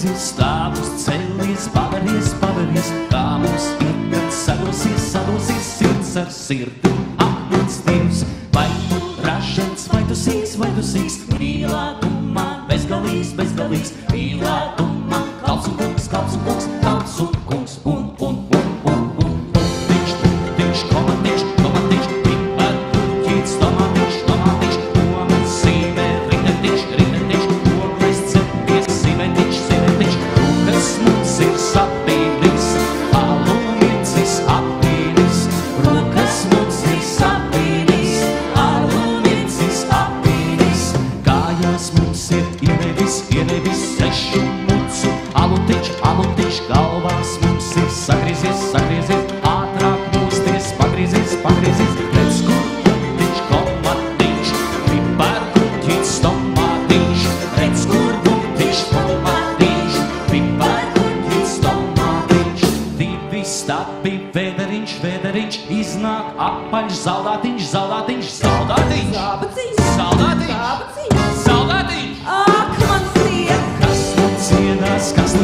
Paliedzis, stāvus celis, pavaries, pavaries, kā mums ir, kad sadosies, sadosies sirds ar sirdi. Apmats Dievs, vai tu ražants, vai tu sīks, mīlētumā, bezgalīgs, bezgalīgs, mīlētumā, kalps un kungs, kalps un kungs, kalps un kungs, un. Tomatiņš, tomatiņš, pipar, puķīts, tomatiņš, tomatiņš, tomas, zīmē, ritetiņš, ritetiņš, ogles, cepies, simetiņš, simetiņš, rūkas mums ir sapīnis, alumiecis apīnis, rūkas mums ir sapīnis, alumiecis apīnis, kājās mums ir ienevis, sešu mucu, alutiņš, alutiņš, galvās mums ir sagriezies, sagriezies, ātrāk mūsties, pagriezies, pagriezies, redz, kur gutiņš, tomatiņš, pipar, puķīts, tomatiņš, redz, kur gutiņš, tomatiņš, pipar, puķīts, tomatiņš, divi stapi, vēderiņš, vēderiņš, iznāk apaļš, zaldātiņš, zaldātiņš, zaldātiņš, zaldātiņš, zaldātiņš, Ak, mans Dievs! kas nu cienās, kas nu